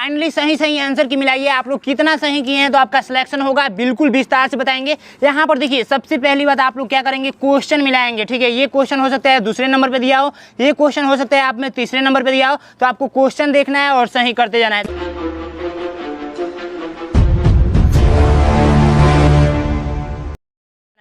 Finally सही answer की मिलाइए। आप लोग कितना सही किए हैं तो आपका सिलेक्शन होगा, बिल्कुल विस्तार से बताएंगे। यहाँ पर देखिए सबसे पहली बात आप लोग क्या करेंगे, क्वेश्चन मिलाएंगे। ठीक है, ये क्वेश्चन हो सकता है दूसरे नंबर पे दिया हो, ये क्वेश्चन हो सकता है आप में तीसरे नंबर पे दिया हो, तो आपको क्वेश्चन देखना है और सही करते जाना है।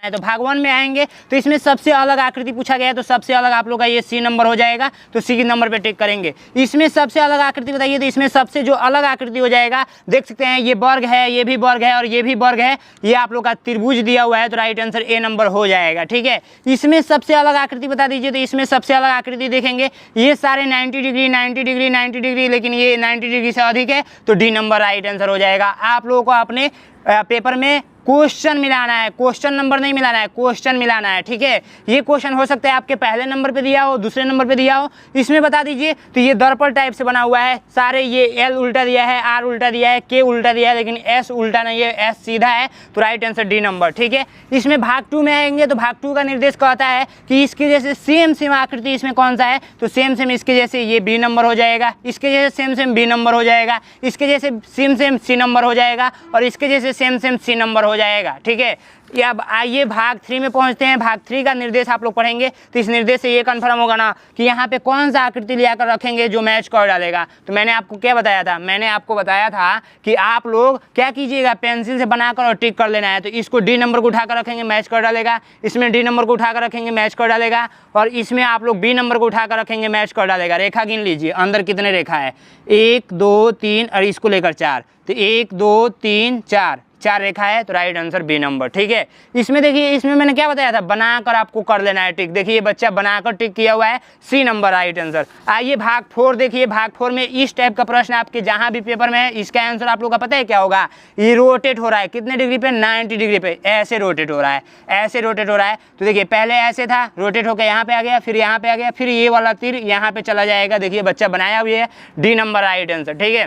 तो भाग 1 में आएंगे तो इसमें सबसे अलग आकृति पूछा गया है, तो सबसे अलग आप लोग का ये सी नंबर हो जाएगा, तो सी नंबर पे टिक करेंगे। इसमें सबसे अलग आकृति बताइए, तो इसमें सबसे जो अलग आकृति हो जाएगा, देख सकते हैं ये वर्ग है, ये भी वर्ग है और ये भी वर्ग है, ये आप लोग का त्रिभुज दिया हुआ है, तो राइट आंसर ए नंबर हो जाएगा। ठीक है, इसमें सबसे अलग आकृति बता दीजिए, तो इसमें सबसे अलग आकृति देखेंगे ये सारे 90 डिग्री 90 डिग्री 90 डिग्री, लेकिन ये 90 डिग्री से अधिक है, तो डी नंबर राइट आंसर हो जाएगा। आप लोगों को अपने पेपर में क्वेश्चन मिलाना है, क्वेश्चन नंबर नहीं मिलाना है, क्वेश्चन मिलाना है। ठीक है, ये क्वेश्चन हो सकता है आपके पहले नंबर पे दिया हो, दूसरे नंबर पे दिया हो, इसमें बता दीजिए। तो ये दर्पण टाइप से बना हुआ है, सारे ये एल उल्टा दिया है, आर उल्टा दिया है, के उल्टा दिया है, लेकिन एस उल्टा नहीं है, एस सीधा है, तो राइट आंसर डी नंबर। ठीक है, इसमें भाग 2 में आएंगे तो भाग 2 का निर्देश कहता है कि इसके जैसे सेम आकृति इसमें कौन सा है, तो सेम इसके जैसे ये बी नंबर हो जाएगा, इसके जैसे सेम बी नंबर हो जाएगा, इसके जैसे सेम सी नंबर हो जाएगा, और इसके जैसे सेम सी नंबर हो जाएगा। ठीक है, ये अब आइए भाग 3 में पहुंचते हैं। भाग 3 का निर्देश आप लोग पढ़ेंगे, तो इस निर्देश से ये कंफर्म होगा ना कि यहाँ पे कौन सा आकृति लियाकर रखेंगे जो मैच कर डालेगा। तो मैंने आपको क्या बताया था, मैंने आपको बताया था कि आप लोग क्या कीजिएगा, पेंसिल से बनाकर और टिक कर लेना है। तो इसको डी नंबर को उठाकर रखेंगे, मैच कर डालेगा, इसमें डी नंबर को उठाकर रखेंगे, मैच कर डालेगा, और इसमें आप लोग बी नंबर को उठाकर रखेंगे, मैच कर डालेगा। रेखा गिन लीजिए, अंदर कितने रेखा है, 1 2 3 और इसको लेकर 4, तो 1 2 3 4 रेखा है, तो राइट आंसर बी नंबर। ठीक है, इसमें देखिए, इसमें मैंने क्या बताया था, बनाकर आपको कर लेना है टिक। देखिए बच्चा बनाकर टिक किया हुआ है, सी नंबर राइट आंसर। आइए भाग 4 देखिए, भाग 4 में इस टाइप का प्रश्न आपके जहां भी पेपर में है, इसका आंसर आप लोग का पता है क्या होगा, ये रोटेट हो रहा है, कितने डिग्री पे, 90 डिग्री पे, ऐसे रोटेट हो रहा है, ऐसे रोटेट हो रहा है। तो देखिए पहले ऐसे था, रोटेट होकर यहाँ पे आ गया, फिर यहाँ पे आ गया, फिर ये वाला तीर यहाँ पे चला जाएगा। देखिए बच्चा बनाया हुआ है, डी नंबर राइट आंसर। ठीक है,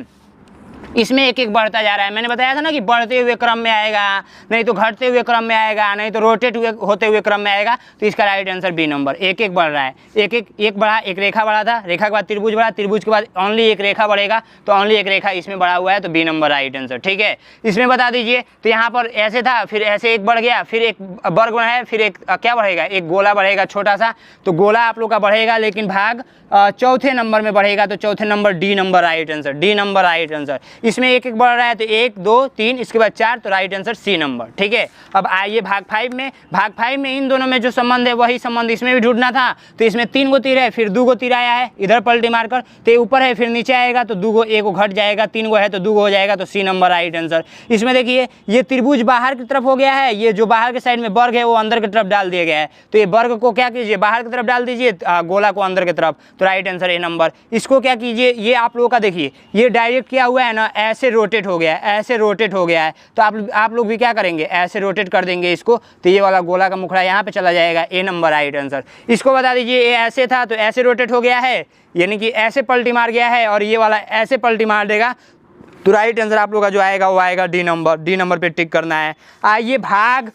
इसमें एक एक बढ़ता जा रहा है। मैंने बताया था ना कि बढ़ते हुए क्रम में आएगा, नहीं तो घटते हुए क्रम में आएगा, नहीं तो रोटेट होते हुए क्रम में आएगा, तो इसका राइट आंसर बी नंबर। एक एक बढ़ रहा है, एक बढ़ा, एक रेखा बढ़ा था, रेखा के बाद त्रिभुज बढ़ा, त्रिभुज के बाद ओनली एक रेखा बढ़ेगा, तो ओनली एक रेखा इसमें बढ़ा हुआ है, तो बी नंबर राइट आंसर। ठीक है, इसमें बता दीजिए, तो यहाँ पर ऐसे था, फिर ऐसे एक बढ़ गया, फिर एक वर्ग बढ़ा है, फिर एक क्या बढ़ेगा, एक गोला बढ़ेगा छोटा सा, तो गोला आप लोग का बढ़ेगा, लेकिन भाग चौथे नंबर में बढ़ेगा, तो चौथे number D number right answer, D number right answer. इसमें एक एक बढ़ रहा है, तो 1 2 3 इसके बाद 4, तो राइट आंसर सी नंबर। ठीक है, अब आइए भाग 5 में। भाग 5 में इन दोनों में जो संबंध है वही संबंध इसमें भी ढूंढना था। तो इसमें 3 गो तीर है, फिर 2 गो तीर आया है, इधर पलटी मारकर, तो ऊपर है फिर नीचे आएगा, तो 2 गो, 1 गो घट जाएगा, 3 गो है तो 2 गो हो जाएगा, तो सी नंबर राइट आंसर। इसमें देखिए ये त्रिभुज बाहर की तरफ हो गया है, ये जो बाहर के साइड में वर्ग है वो अंदर की तरफ डाल दिया गया है, तो ये वर्ग को क्या कीजिए, बाहर की तरफ डाल दीजिए, गोला को अंदर की तरफ, तो राइट आंसर ए नंबर। इसको क्या कीजिए, ये आप लोगों का देखिए ये डायरेक्ट किया हुआ है ना, ऐसे रोटेट हो गया है, ऐसे रोटेट हो गया है, तो आप लोग भी क्या करेंगे, ऐसे रोटेट कर देंगे इसको, तो ये वाला गोला का मुखड़ा यहाँ पे चला जाएगा, ए नंबर राइट आंसर। इसको बता दीजिए, ये ऐसे था तो ऐसे रोटेट हो गया है, यानी कि ऐसे पलटी मार गया है, और ये वाला ऐसे पलटी मार देगा, तो राइट आंसर आप लोग का जो आएगा वो आएगा डी नंबर। डी नंबर पे टिक करना है। आइए भाग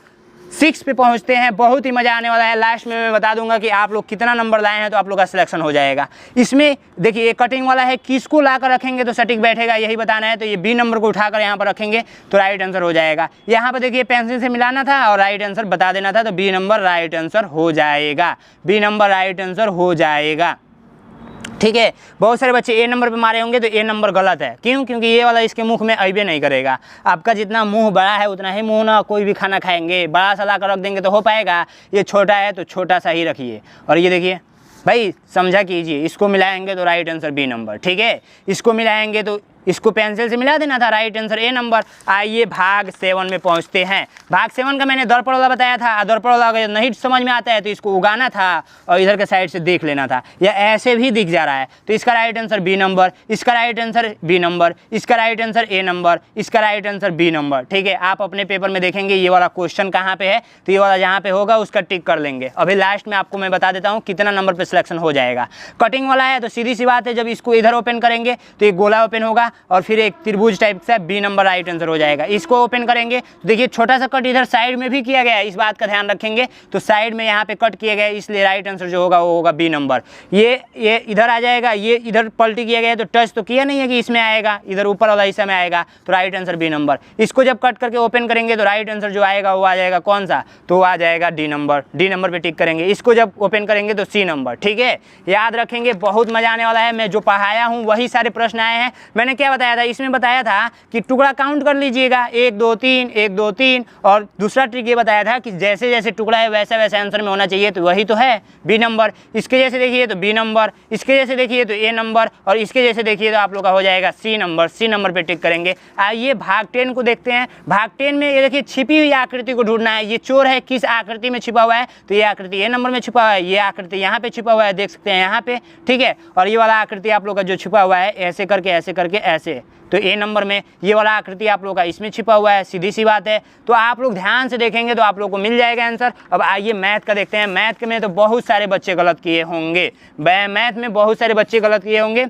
6 पे पहुंचते हैं, बहुत ही मज़ा आने वाला है। लास्ट में मैं बता दूंगा कि आप लोग कितना नंबर लाए हैं, तो आप लोग का सिलेक्शन हो जाएगा। इसमें देखिए ये कटिंग वाला है, किसको लाकर रखेंगे तो सटीक बैठेगा, यही बताना है। तो ये बी नंबर को उठाकर यहाँ पर रखेंगे, तो राइट आंसर हो जाएगा। यहाँ पर देखिए पेंसिल से मिलाना था और राइट आंसर बता देना था, तो बी नंबर राइट आंसर हो जाएगा, बी नंबर राइट आंसर हो जाएगा। ठीक है, बहुत सारे बच्चे ए नंबर पे मारे होंगे, तो ए नंबर गलत है। क्यों? क्योंकि ये वाला इसके मुख में अइबे नहीं करेगा। आपका जितना मुंह बड़ा है उतना ही मुंह ना कोई भी खाना खाएंगे, बड़ा सा ला कर रख देंगे तो हो पाएगा। ये छोटा है तो छोटा सा ही रखिए। और ये देखिए भाई समझा कीजिए, इसको मिलाएंगे तो राइट आंसर बी नंबर। ठीक है, इसको मिलाएंगे तो इसको पेंसिल से मिला देना था, राइट आंसर ए नंबर। आइए भाग 7 में पहुंचते हैं। भाग 7 का मैंने दर्पण वाला बताया था। दर्पण वाला अगर नहीं समझ में आता है तो इसको उगाना था और इधर के साइड से देख लेना था, या ऐसे भी दिख जा रहा है तो इसका राइट आंसर बी नंबर, इसका राइट आंसर बी नंबर, इसका राइट आंसर ए नंबर, इसका राइट आंसर बी नंबर। ठीक है, आप अपने पेपर में देखेंगे ये वाला क्वेश्चन कहाँ पे है, तो ये वाला जहाँ पे होगा उसका टिक कर लेंगे। अभी लास्ट में आपको मैं बता देता हूँ कितना नंबर पे सिलेक्शन हो जाएगा। कटिंग वाला है तो सीधी सी बात है, जब इसको इधर ओपन करेंगे तो ये गोला ओपन होगा, और फिर एक त्रिभुज टाइप से बी नंबर राइट आंसर हो जाएगा। इसको ओपन करेंगे तो देखिए छोटा सा कट इधर साइड में भी किया गया है, इस बात का ध्यान रखेंगे। तो साइड में यहाँ पे कट किया गया है, इसलिए राइट आंसर जो होगा वो होगा बी नंबर। ये इधर आ जाएगा, ये इधर पलटी किया गया है तो टच तो किया नहीं है कि इसमें आएगा, इधर ऊपर वाला हिस्सा में आएगा, तो राइट आंसर बी नंबर। इसको जब कट करके ओपन करेंगे तो राइट आंसर जो आएगा वो आ जाएगा कौन सा, तो आ जाएगा डी नंबर। डी नंबर पे टिक करेंगे। इसको जब ओपन करेंगे तो सी नंबर। ठीक है, याद रखेंगे, बहुत मजा आने वाला है। मैं जो पढ़ाया हूँ वही सारे प्रश्न आए हैं। मैंने क्या बताया था, इसमें बताया था कि टुकड़ा काउंट कर लीजिएगा, 1 2 3 1 2 3, और दूसरा ट्रिक ये बताया था कि जैसे जैसे टुकड़ा है वैसा वैसा आंसर में होना चाहिए, तो वही तो है बी नंबर। इसके जैसे देखिए तो बी नंबर, इसके जैसे देखिए तो ए नंबर, और इसके जैसे देखिए तो आप लोग का हो जाएगा सी नंबर। सी नंबर पे टिक करेंगे। आइए भाग 10 को देखते हैं। भाग 10 में ये देखिए छिपी हुई आकृति को ढूंढना है। ये चोर है, किस आकृति में छिपा हुआ है, तो ये आकृति ए नंबर में छिपा हुआ है, ये आकृति यहाँ पे छिपा हुआ है, देख सकते हैं यहाँ पे। ठीक है, और ये वाला आकृति आप लोग का जो छिपा हुआ है ऐसे करके ऐसे, तो ए नंबर में ये वाला आकृति आप लोग का इसमें छिपा हुआ है, सीधी सी बात है। तो आप लोग ध्यान से देखेंगे तो आप लोग को मिल जाएगा आंसर। अब आइए मैथ का देखते हैं। मैथ में तो बहुत सारे बच्चे गलत किए होंगे, मैथ में बहुत सारे बच्चे गलत किए होंगे।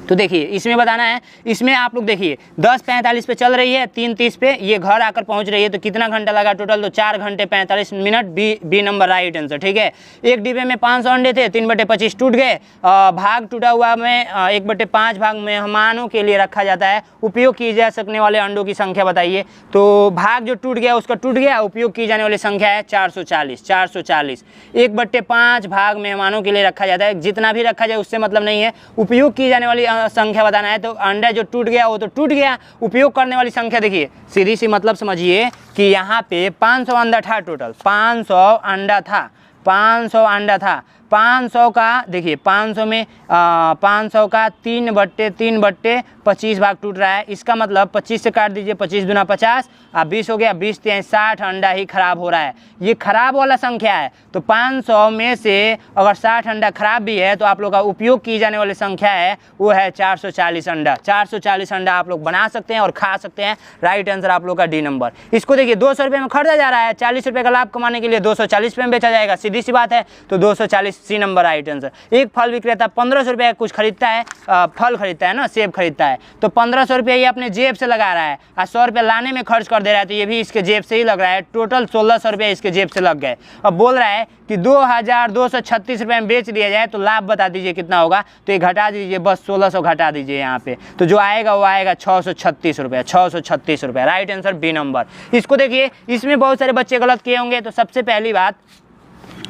तो देखिए इसमें बताना है, इसमें आप लोग देखिए 10:45 पे चल रही है, 3:30 पे ये घर आकर पहुंच रही है, तो कितना घंटा लगा टोटल, तो 4 घंटे 45 minute. B number right answer. ठीक है, एक डिब्बे में 500 अंडे थे, 3/25 टूट गए। भाग टूटा हुआ में 1/5 भाग मेहमानों के लिए रखा जाता है। उपयोग की जा सकने वाले अंडों की संख्या बताइए। तो भाग जो टूट गया उसका टूट गया, उपयोग की जाने वाली संख्या है 440। 1/5 भाग मेहमानों के लिए रखा जाता है, जितना भी रखा जाए उससे मतलब नहीं है, उपयोग की जाने वाली संख्या बताना है। तो अंडा जो टूट गया वो तो टूट गया, उपयोग करने वाली संख्या देखिए सीधी सी मतलब समझिए कि यहाँ पे 500 अंडा था, टोटल 500 अंडा था, 500 अंडा था। 500 का देखिए 500 में 500 का 3/25 भाग टूट रहा है। इसका मतलब 25 से काट दीजिए, 25 दूना 50, 20 हो गया, 20 3 60 अंडा ही खराब हो रहा है। ये खराब वाला संख्या है। तो 500 में से अगर 60 अंडा खराब भी है तो आप लोग का उपयोग की जाने वाली संख्या है वो है 440 अंडा। 440 अंडा आप लोग बना सकते हैं और खा सकते हैं। राइट आंसर आप लोग का डी नंबर। इसको देखिए 200 रुपये में खरीदा जा रहा है, 40 रुपये का लाभ कमाने के लिए 240 रुपये में बेचा जाएगा, सीधी सी बात है। तो 240 सी नंबर राइट आंसर। एक फल विक्रेता 1500 रुपये कुछ खरीदता है, फल खरीदता है ना, सेब खरीदता है, तो 1500 रुपये ये अपने जेब से लगा रहा है और 100 रुपये लाने में खर्च कर दे रहा है, तो ये भी इसके जेब से ही लग रहा है। टोटल 1600 रुपये इसके जेब से लग गए। अब बोल रहा है कि 2236 रुपये में बेच दिया जाए तो लाभ बता दीजिए कितना होगा, तो ये घटा दीजिए, बस 1600 घटा दीजिए यहाँ पे, तो जो आएगा वो आएगा 636 रुपये। 636 रुपये राइट आंसर बी नंबर। इसको देखिए, इसमें बहुत सारे बच्चे गलत किए होंगे। तो सबसे पहली बात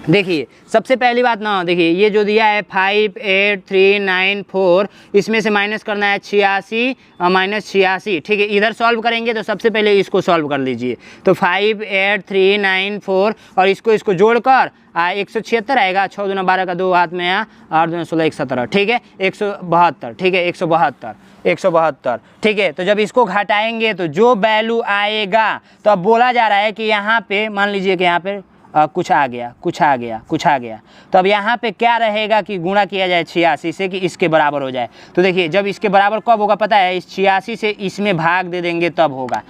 देखिए, सबसे पहली बात ना देखिए, ये जो दिया है 58394, इसमें से माइनस करना है 86 -86। ठीक है, इधर सॉल्व करेंगे तो सबसे पहले इसको सॉल्व कर लीजिए। तो 58394 और इसको जोड़कर 176 आएगा। 6 दूना 12 का 2 हाथ में है, 8 दूना 16 117। ठीक है, 172। ठीक है, 172। ठीक है, तो जब इसको घटाएंगे तो जो वैल्यू आएगा, तो अब बोला जा रहा है कि यहाँ पे मान लीजिए कि यहाँ पे कुछ आ गया। तो अब यहाँ पे क्या रहेगा कि गुणा किया जाए 86 से कि इसके बराबर हो जाए। तो देखिए जब इसके बराबर कब होगा पता है, इस 86 से इसमें भाग दे देंगे तब होगा,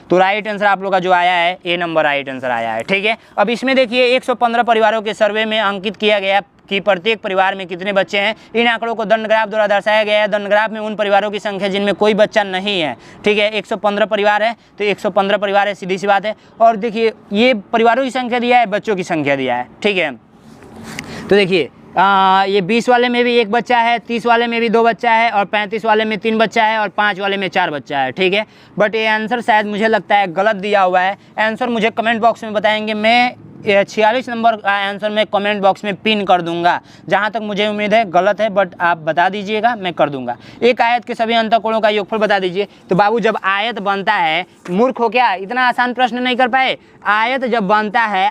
तो राइट आंसर आप लोग का जो आया है ए नंबर राइट आंसर आया है। ठीक है, अब इसमें देखिए 115 परिवारों के सर्वे में अंकित किया गया कि प्रत्येक परिवार में कितने बच्चे हैं। इन आंकड़ों को दंडग्राफ द्वारा दर्शाया गया है। दंडग्राफ में उन परिवारों की संख्या जिनमें कोई बच्चा नहीं है। ठीक है, 115 परिवार है, तो 115 परिवार है, सीधी सी बात है। और देखिए ये परिवारों की संख्या दिया है, बच्चों की संख्या दिया है। ठीक है, तो देखिए ये 20 वाले में भी 1 बच्चा है, 30 वाले में भी 2 बच्चा है, और 35 वाले में 3 बच्चा है, और 5 वाले में 4 बच्चा है। ठीक है, बट ये आंसर शायद मुझे लगता है गलत दिया हुआ है। आंसर मुझे कमेंट बॉक्स में बताएंगे, मैं 46 नंबर का आंसर मैं कमेंट बॉक्स में पिन कर दूंगा। जहां तक मुझे उम्मीद है गलत है, बट आप बता दीजिएगा, मैं कर दूंगा। एक आयत के सभी अंतःकोणों का योगफल बता दीजिए। तो बाबू जब आयत बनता है, मूर्ख हो क्या, इतना आसान प्रश्न नहीं कर पाए। आयत जब बनता है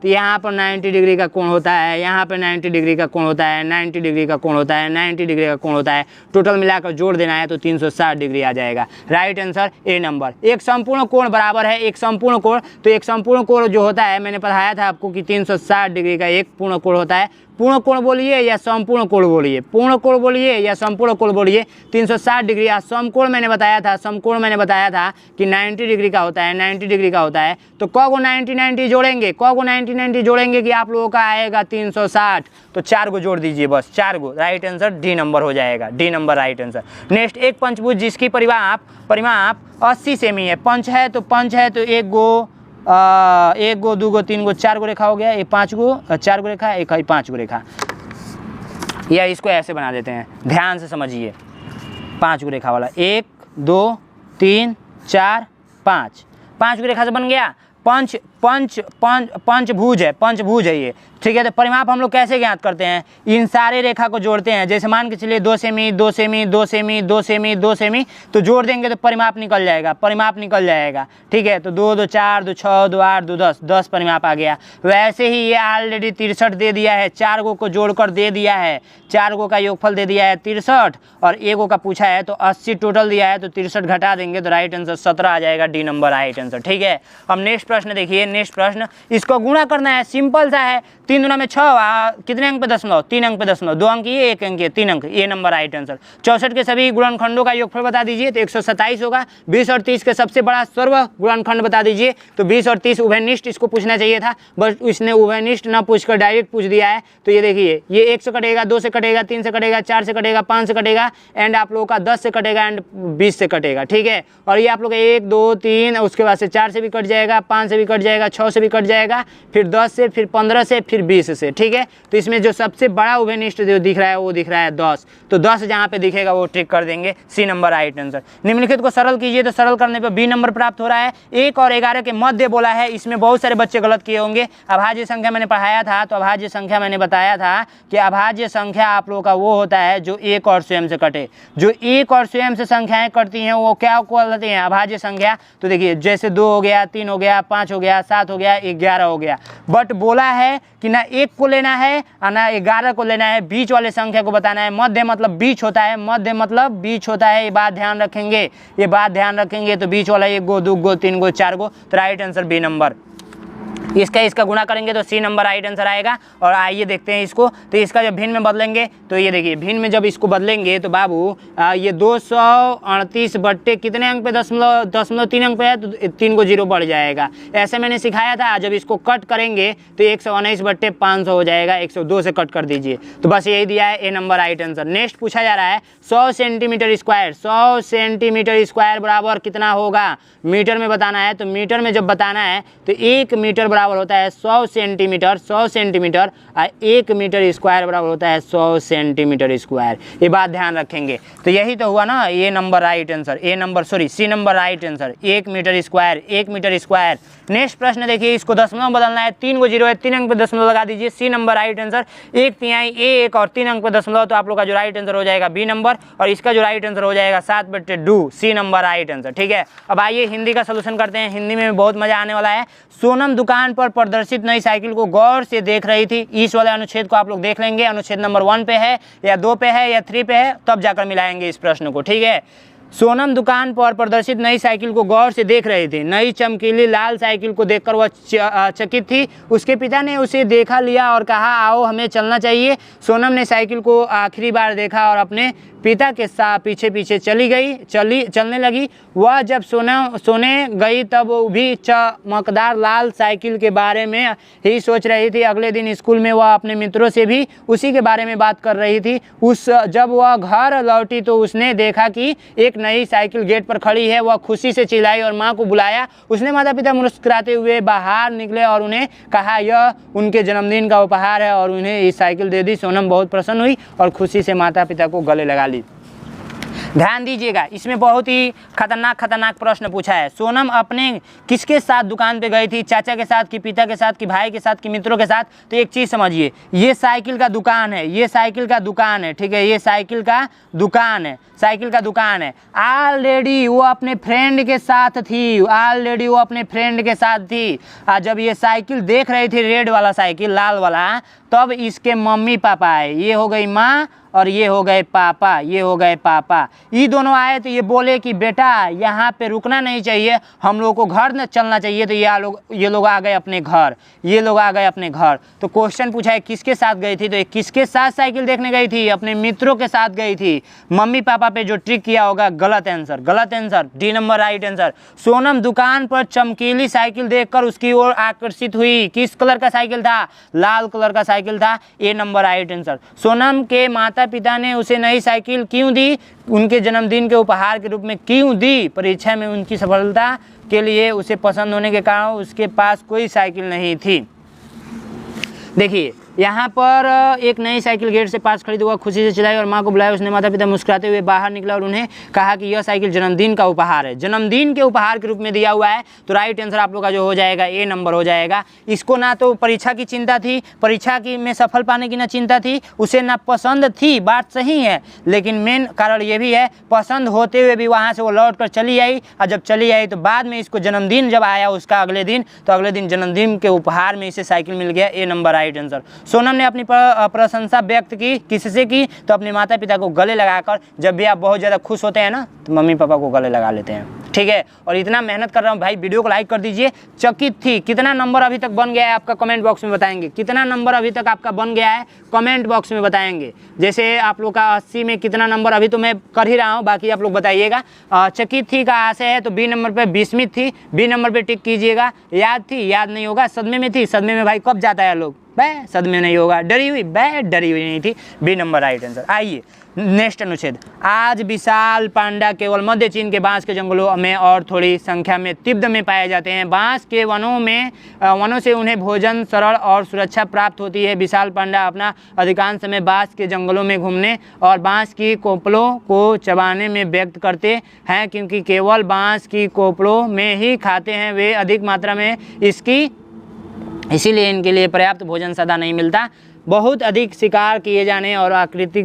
तो यहाँ पर 90 डिग्री का कोण होता है, यहाँ पर 90 डिग्री का कोण होता है, 90 डिग्री का कोण होता है, 90 डिग्री का कोण होता है। टोटल मिलाकर जोड़ देना है तो 360 डिग्री आ जाएगा। Right answer A number. एक संपूर्ण कोण बराबर है एक संपूर्ण कोण, तो एक संपूर्ण कोण जो होता होता है, मैंने पढ़ाया था आपको कि 360 डिग्री का एक पूर्ण कोण होता है। पूर्ण कोण बोलिए या संपूर्ण कोण बोलिए, पूर्ण कोण बोलिए या संपूर्ण कोण बोलिए, 360 डिग्री। समकोण मैंने बताया था, समकोण मैंने बताया था कि 90 डिग्री का होता है, 90 डिग्री का होता है। तो क को 90 जोड़ेंगे, क को 90 जोड़ेंगे कि आप लोगों का आएगा 360। तो 4 को जोड़ दीजिए, बस 4 को। राइट आंसर डी नंबर हो जाएगा, D number right answer. Next, एक पंचभुज जिसकी परिमाप 80 सेमी है। पंच है तो 1 गो 2 गो 3 गो 4 गो रेखा हो गया, ये 5 गो 4 गो रेखा, एक 5 गो रेखा। या इसको ऐसे बना देते हैं, ध्यान से समझिए, 5 गो रेखा वाला, 1 2 3 4 5 5 गो रेखा से बन गया। पंचभुज है ये, ठीक है। तो परिमाप हम लोग कैसे ज्ञात करते हैं, इन सारे रेखा को जोड़ते हैं। जैसे मान के चलिए 2 semi 2 semi 2 semi 2 semi 2 semi, तो जोड़ देंगे तो परिमाप निकल जाएगा, परिमाप निकल जाएगा, ठीक है। तो 2 2 4 2 6 2 8 2 10, 10 परिमाप आ गया। वैसे ही ये ऑलरेडी 63 दे दिया है, 4 गो को जोड़कर दे दिया है, 4 गो का योगफल दे दिया है 63, और 1 गो का पूछा है तो 80 टोटल दिया है, तो 63 घटा देंगे तो राइट आंसर 17 आ जाएगा, डी नंबर राइट आंसर, ठीक है। अब नेक्स्ट प्रश्न देखिए, नेक्स्ट प्रश्न, इसको गुणा करना है, सिंपल सा है। 3 दूना में 6, कितने अंक पे दशमलव, 3 अंक पे दशमलव, 2 अंक ये 1 अंक ये 3 अंक, ये नंबर राइट आंसर। 64 के सभी गुणनखंडों का योगफल बता दीजिए, तो 127 होगा। 20 और 30 के सबसे बड़ा सर्व गुणनखंड बता दीजिए, तो 20 और 30 उभयनिष्ठ इसको पूछना चाहिए था, बस इसने उभयनिष्ठ ना पूछकर डायरेक्ट पूछ दिया है। तो ये देखिए, ये 1 से कटेगा, 2 से कटेगा, 3 से कटेगा, 4 से कटेगा, 5 से कटेगा, एंड आप लोगों का 10 से कटेगा एंड 20 से कटेगा, ठीक है। और ये आप लोग 1 2 3, उसके बाद से 4 से भी कट जाएगा, 5 से भी कट जाएगा, 6 से भी कट जाएगा, फिर 10 से, फिर 15 से, फिर 20 से, ठीक है। तो इसमें जो सबसे बड़ा उभयनिष्ठ जो दिख रहा है वो दिख रहा है 10, तो 10 जहाँ पे दिखेगा वो ट्रिक कर देंगे, सी नंबर राइट आंसर। निम्नलिखित को सरल कीजिए, तो सरल करने पर बी नंबर प्राप्त हो रहा है। 1 और 11 के मध्य बोला है, इसमें बहुत सारे बच्चे गलत किए होंगे। अभाज्य संख्या मैंने पढ़ाया था, तो अभाज्य संख्या मैंने बताया था कि अभाज्य संख्या आप लोगों का वो होता है जो 1 और स्वयं से कटे। जो 1 और स्वयं से संख्याएं कटती हैं वो क्या कहलाती हैं, अभाज्य संख्या। तो देखिए, जैसे 2 हो गया, 3 हो गया, 5 हो गया, 7 हो गया, 11 हो गया। बट बोला है कि ना 1 को लेना है और ना 11 को लेना है, बीच वाले संख्या को बताना है। मध्य मतलब बीच होता है, मध्य मतलब बीच होता है, ये बात ध्यान रखेंगे, ये बात ध्यान रखेंगे। तो बीच वाला 1 गो 2 गो 3 गो 4 गो, तो राइट आंसर बी नंबर। इसका गुणा करेंगे तो सी नंबर राइट आंसर आएगा। और आइए देखते हैं इसको, तो इसका जब भिन्न में बदलेंगे, तो ये देखिए भिन्न में जब इसको बदलेंगे तो बाबू ये 238 बट्टे कितने अंक पे, दशमलव 3 अंक पे है, तो 3 को 0 बढ़ जाएगा। ऐसे मैंने सिखाया था। जब इसको कट करेंगे तो 119 बट्टे 500 हो जाएगा, 102 से कट कर दीजिए। तो बस यही दिया है, ए नंबर राइट आंसर। नेक्स्ट पूछा जा रहा है 100 सेंटीमीटर स्क्वायर, 100 सेंटीमीटर स्क्वायर बराबर कितना होगा, मीटर में बताना है। तो मीटर में जब बताना है तो 1 मीटर बराबर होता है 100 सेंटीमीटर, 100 सेंटीमीटर, और 1 मीटर स्क्वायर बराबर होता है 100 सेंटीमीटर स्क्वायर। ये बात ध्यान रखेंगे। तो यही तो हुआ ना, ये number right answer, C number right answer, 1 meter square, 1 meter square. Next प्रश्न देखिए, इसको दशमलव बदलना है, 3 को 0 है, 3 अंक पे दशमलव लगा दीजिए, सी नंबर राइट आंसर। 1/3 1 और 3 अंक पे दशमलव, तो आप लोग का जो राइट आंसर हो जाएगा बी नंबर, और इसका जो राइट आंसर हो जाएगा 7/2, सी नंबर राइट आंसर, ठीक है। अब आइए हिंदी का सोल्यूशन करते हैं, हिंदी में बहुत मजा आने वाला है। सोनम दुकान पर प्रदर्शित नई साइकिल को गौर से देख रही थी। इस वाले अनुच्छेद को आप लोग देख लेंगे, अनुच्छेद नंबर 1 पे है या 2 पे है या 3 पे है, तब जाकर मिलाएंगे इस प्रश्न को, ठीक है। सोनम दुकान पर प्रदर्शित नई साइकिल को गौर से देख रही थी। नई चमकीली लाल साइकिल को देखकर वह चकित थी। उसके पिता ने उसे देखा लिया और कहा, आओ हमें चलना चाहिए। सोनम ने साइकिल को आखिरी बार देखा और अपने पिता के साथ पीछे पीछे चलने लगी। वह जब सोने गई तब वो भी चमकदार लाल साइकिल के बारे में ही सोच रही थी। अगले दिन स्कूल में वह अपने मित्रों से भी उसी के बारे में बात कर रही थी। जब वह घर लौटी तो उसने देखा कि एक नई साइकिल गेट पर खड़ी है। वह खुशी से चिल्लाई और माँ को बुलाया। उसने माता पिता मुस्कुराते हुए बाहर निकले और उन्हें कहा यह उनके जन्मदिन का उपहार है और उन्हें इस साइकिल दे दी। सोनम बहुत प्रसन्न हुई और खुशी से माता पिता को गले लगा ली। ध्यान दीजिएगा, इसमें बहुत ही खतरनाक प्रश्न पूछा है। सोनम अपने किसके साथ दुकान पे गई थी? चाचा के साथ, कि पिता के साथ, कि भाई के साथ, कि मित्रों के साथ? तो एक चीज़ समझिए, ये साइकिल का दुकान है, ये साइकिल का दुकान है, ठीक है, ये साइकिल का दुकान है, साइकिल का दुकान है। ऑलरेडी वो अपने फ्रेंड के साथ थी, ऑलरेडी वो अपने फ्रेंड के साथ थी। जब ये साइकिल देख रही थी, रेड वाला साइकिल, लाल वाला, तब इसके मम्मी पापा आए। ये हो गई माँ और ये हो गए पापा, ये हो गए पापा। ये दोनों आए तो ये बोले कि बेटा यहाँ पे रुकना नहीं चाहिए, हम लोग को घर न चलना चाहिए। तो ये लोग आ गए अपने घर, ये लोग आ गए अपने घर। तो क्वेश्चन पूछा है किसके साथ गई थी, तो ये किसके साथ साइकिल देखने गई थी, अपने मित्रों के साथ गई थी। मम्मी पापा पे जो ट्रिक किया होगा गलत आंसर, गलत answer, D number right answer. Sonam दुकान पर चमकीली साइकिल देखकर उसकी ओर आकर्षित हुई। किस कलर का साइकिल था, लाल कलर का साइकिल था, ए नंबर राइट आंसर। सोनम के माता पिता ने उसे नई साइकिल क्यों दी, उनके जन्मदिन के उपहार के रूप में क्यों दी, परीक्षा में उनकी सफलता के लिए उसे पसंद होने के कारण उसके पास कोई साइकिल नहीं थी। देखिए यहाँ पर एक नई साइकिल गेट से पास खरीदा हुआ खुशी से चिल्लाई और माँ को बुलाया। उसने माता पिता मुस्कुराते हुए बाहर निकला और उन्हें कहा कि यह साइकिल जन्मदिन का उपहार है, जन्मदिन के उपहार के रूप में दिया हुआ है। तो राइट आंसर आप लोग का जो हो जाएगा ए नंबर हो जाएगा। इसको ना तो परीक्षा की चिंता थी, परीक्षा की में सफल पाने की ना चिंता थी, उसे ना पसंद थी, बात सही है, लेकिन मेन कारण ये भी है पसंद होते हुए भी वहाँ से वो लौट कर चली आई। और जब चली आई तो बाद में इसको जन्मदिन जब आया उसका अगले दिन, तो अगले दिन जन्मदिन के उपहार में इसे साइकिल मिल गया, ए नंबर राइट आंसर। सोनम ने अपनी प्रशंसा व्यक्त की, किससे की, तो अपने माता पिता को गले लगाकर। जब भी आप बहुत ज़्यादा खुश होते हैं ना तो मम्मी पापा को गले लगा लेते हैं, ठीक है। और इतना मेहनत कर रहा हूँ भाई, वीडियो को लाइक कर दीजिए। चकित थी, कितना नंबर अभी तक बन गया है आपका कमेंट बॉक्स में बताएंगे, कितना नंबर अभी तक आपका बन गया है कमेंट बॉक्स में बताएंगे। जैसे आप लोग का 80 में कितना नंबर, अभी तो मैं कर ही रहा हूँ, बाकी आप लोग बताइएगा। चकित थी का आशय है तो बी नंबर पे विस्मित थी, बी नंबर पे टिक कीजिएगा। याद थी, याद नहीं होगा। सदमे में थी, सदमे में भाई कब जाता है लोग, बै सदमे नहीं होगा। डरी हुई, बै डरी हुई नहीं थी, बी नंबर राइट आंसर। आइए नेक्स्ट अनुच्छेद। आज विशाल पांडा केवल मध्य चीन के बांस के जंगलों में और थोड़ी संख्या में तिब्बत में पाए जाते हैं। बांस के वनों से उन्हें भोजन, सरल और सुरक्षा प्राप्त होती है। विशाल पांडा अपना अधिकांश समय बांस के जंगलों में घूमने और बांस की कोपलों को चबाने में व्यक्त करते हैं, क्योंकि केवल बांस की कोपलों में ही खाते हैं वे अधिक मात्रा में इसीलिए इनके लिए पर्याप्त भोजन सदा नहीं मिलता। बहुत अधिक शिकार किए जाने और आकृति,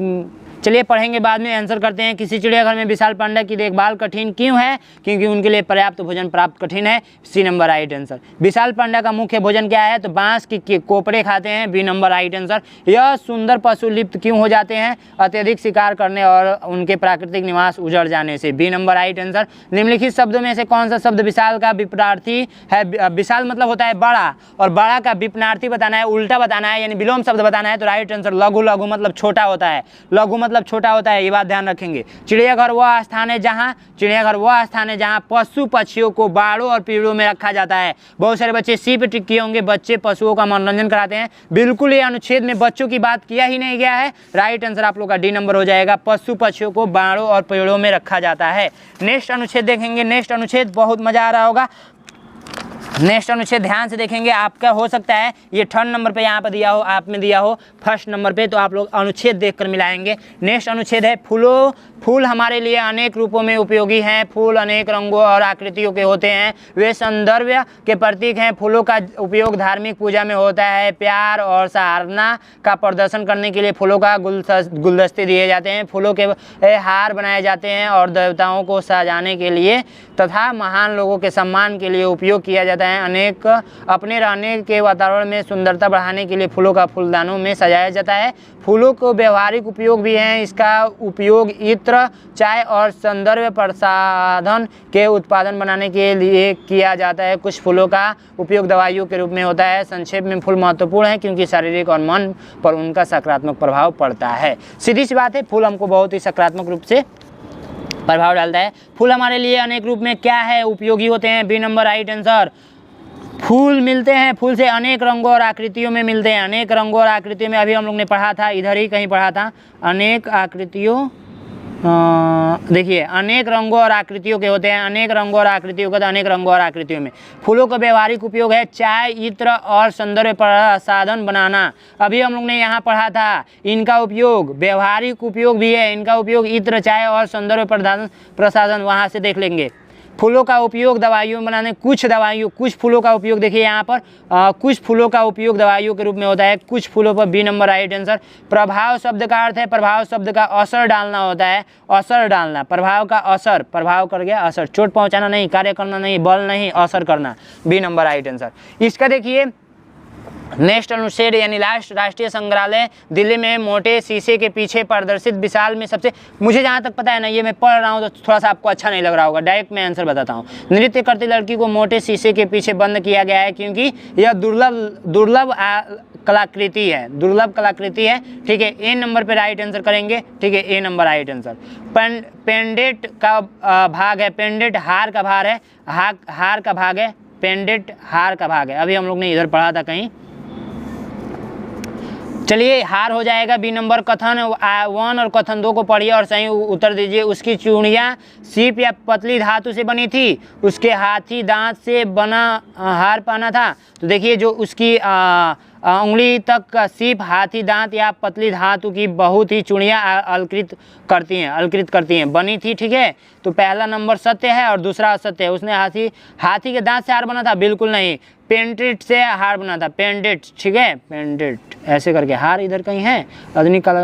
चलिए पढ़ेंगे बाद में, आंसर करते हैं। किसी चिड़ियाघर में विशाल पांडा की देखभाल कठिन क्यों है, क्योंकि उनके लिए पर्याप्त भोजन प्राप्त कठिन है, सी नंबर राइट आंसर। विशाल पांडा का मुख्य भोजन क्या है, तो बांस की कोपड़े खाते हैं, बी नंबर राइट आंसर। यह सुंदर पशु लिप्त क्यों हो जाते हैं, अत्यधिक शिकार करने और उनके प्राकृतिक निवास उजड़ जाने से, बी नंबर राइट आंसर। निम्नलिखित शब्दों में से कौन सा शब्द विशाल का विपरीत है, विशाल मतलब होता है बड़ा, और बड़ा का विपरीत बताना है, उल्टा बताना है, यानी विलोम शब्द बताना है, तो राइट आंसर लघु, लघु मतलब छोटा होता है, लघु मतलब छोटा होता है, ये बात ध्यान रखेंगे। चिड़ियाघर वह स्थान है जहाँ पशु पक्षियों को बाड़ों और पिंजरों में रखा जाता है। बहुत सारे बच्चे सी पे टिक किए होंगे, बच्चे पशुओं का मनोरंजन कराते हैं, बिल्कुल ये अनुच्छेद में बच्चों की बात किया ही नहीं गया है। राइट आंसर आप लोग का डी नंबर हो जाएगा, पशु पक्षियों को बाड़ों और पिंजरों में रखा जाता है। नेक्स्ट अनुच्छेद देखेंगे, नेक्स्ट अनुच्छेद बहुत मजा आ रहा होगा। नेक्स्ट अनुच्छेद ध्यान से देखेंगे, आपका हो सकता है ये थर्ड नंबर पे यहाँ पर दिया हो, आप में दिया हो फर्स्ट नंबर पे, तो आप लोग अनुच्छेद देखकर मिलाएंगे। नेक्स्ट अनुच्छेद है फूल हमारे लिए अनेक रूपों में उपयोगी हैं। फूल अनेक रंगों और आकृतियों के होते हैं, वे सौंदर्य के प्रतीक हैं। फूलों का उपयोग धार्मिक पूजा में होता है। प्यार और सराहना का प्रदर्शन करने के लिए फूलों का गुलदस्ते दिए जाते हैं। फूलों के हार बनाए जाते हैं और देवताओं को सजाने के लिए तथा महान लोगों के सम्मान के लिए उपयोग किया जाता है। अनेक अपने रहने के वातावरण में सुंदरता बढ़ाने के लिए फूलों का फूलदानों में सजाया जाता है। फूलों को व्यवहारिक उपयोग भी हैं। इसका उपयोग इत्र, चाय और सौंदर्य प्रसाधन के उत्पादन बनाने के लिए किया जाता है। कुछ फूलों का उपयोग दवाइयों के रूप में होता है। संक्षेप में फूल महत्वपूर्ण है क्योंकि शारीरिक और मन पर उनका सकारात्मक प्रभाव पड़ता है। सीधी सी बात है, फूल हमको बहुत ही सकारात्मक रूप से प्रभाव डालता है। फूल हमारे लिए अनेक रूप में क्या है, उपयोगी होते हैं, बी नंबर राइट आंसर। फूल मिलते हैं, फूल से अनेक रंगों और आकृतियों में मिलते हैं। अनेक रंगों और आकृतियों में अभी हम लोग ने पढ़ा था, इधर ही कहीं पढ़ा था, अनेक आकृतियों, देखिए अनेक रंगों और आकृतियों के होते हैं। अनेक रंगों और आकृतियों का, तो अनेक रंगों और आकृतियों में फूलों का व्यवहारिक उपयोग है चाय, इत्र और सौंदर्य प्रसाधन बनाना। अभी हम लोग ने यहाँ पढ़ा था, इनका उपयोग व्यवहारिक उपयोग भी है। इनका उपयोग इत्र, चाय और सौंदर्य प्रसाधन, वहाँ से देख लेंगे। फूलों का उपयोग दवाइयों बनाने, कुछ फूलों का उपयोग देखिए यहाँ पर, कुछ फूलों का उपयोग दवाइयों के रूप में होता है। कुछ फूलों पर, बी नंबर राइट आंसर। प्रभाव शब्द का अर्थ है, प्रभाव शब्द का असर डालना होता है, असर डालना, प्रभाव का असर, प्रभाव कर गया असर, चोट पहुँचाना नहीं, कार्य करना नहीं, बल नहीं, असर करना, बी नंबर राइट आंसर। इसका देखिए नेक्स्ट अनुच्छेद यानी लास्ट, राष्ट्रीय संग्रहालय दिल्ली में मोटे शीशे के पीछे प्रदर्शित विशाल में सबसे, मुझे जहाँ तक पता है ना, ये मैं पढ़ रहा हूँ तो थोड़ा सा आपको अच्छा नहीं लग रहा होगा, डायरेक्ट मैं आंसर बताता हूँ। नृत्य करती लड़की को मोटे शीशे के पीछे बंद किया गया है क्योंकि यह दुर्लभ कलाकृति है, दुर्लभ कलाकृति है। ठीक है, ए नंबर पे राइट आंसर करेंगे। ठीक है, ए नंबर राइट आंसर। पेंडेंट का भाग है, पेंडेंट हार का भार है, हार का भाग है, पेंडेंट हार का भाग है। अभी हम लोग ने इधर पढ़ा था कहीं। चलिए, हार हो जाएगा बी नंबर। कथन 1 और कथन 2 को पढ़िए और सही उत्तर दीजिए। उसकी चूड़ियाँ सीप या पतली धातु से बनी थी, उसके हाथी दांत से बना हार पहना था। तो देखिए, जो उसकी उंगली तक का सीप, हाथी दांत या पतली धातु की बहुत ही चूड़ियाँ अलकृत करती हैं, बनी थी। ठीक है, तो पहला नंबर सत्य है और दूसरा असत्य है। उसने हाथी के दांत से हार बना था, बिल्कुल नहीं। पेंडेंट से हार बना था, पेंडेंट। ठीक है, पेंडेंट ऐसे करके, हार इधर कहीं है, आधुनिक कला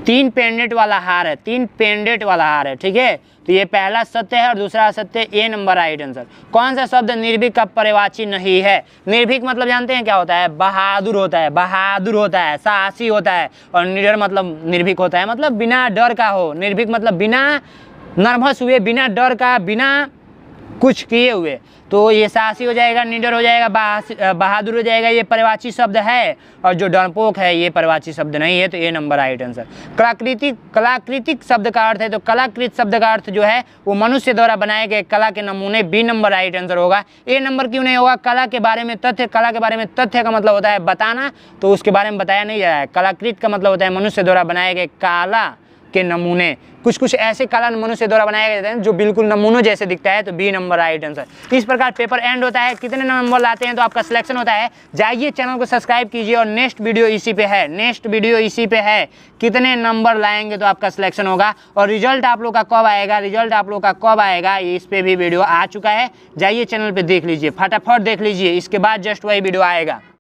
तीन पेंडेंट वाला हार है, 3 पेंडेंट वाला हार है। ठीक है, तो ये पहला सत्य है और दूसरा असत्य, ए नंबर राइट आंसर। कौन सा शब्द निर्भीक का पर्यायवाची नहीं है? निर्भीक मतलब जानते हैं क्या होता है? बहादुर होता है, बहादुर होता है, साहसी होता है। और निडर मतलब निर्भीक होता है, मतलब बिना डर का हो। निर्भीक मतलब बिना नर्वस हुए, बिना डर का, बिना कुछ किए हुए। तो ये साहसी हो जाएगा, निडर हो जाएगा, बहादुर हो जाएगा, ये पर्यायवाची शब्द है। और जो डरपोक है ये पर्यायवाची शब्द नहीं है, तो ए नंबर राइट आंसर। कलाकृतिक शब्द का अर्थ है, तो कलाकृत शब्द का अर्थ जो है वो मनुष्य द्वारा बनाए गए कला के नमूने, बी नंबर राइट आंसर होगा। ए नंबर क्यों नहीं होगा? कला के बारे में तथ्य, कला के बारे में तथ्य का मतलब होता है बताना, तो उसके बारे में बताया नहीं जा रहा है। कलाकृत का मतलब होता है मनुष्य द्वारा बनाए गए कला के नमूने। कुछ ऐसे कला मनुष्य द्वारा बनाए गए हैं जो बिल्कुल नमूनों जैसे दिखता है, तो बी नंबर राइट आंसर। इस प्रकार पेपर एंड होता है। कितने नंबर लाते हैं तो आपका सिलेक्शन होता है। जाइए चैनल को सब्सक्राइब कीजिए और नेक्स्ट वीडियो इसी पे है, कितने नंबर लाएंगे तो आपका सिलेक्शन होगा। और रिजल्ट आप लोग का कब आएगा, इस पे भी वीडियो आ चुका है। जाइए चैनल पे देख लीजिए, फटाफट देख लीजिए, इसके बाद जस्ट वही वीडियो आएगा।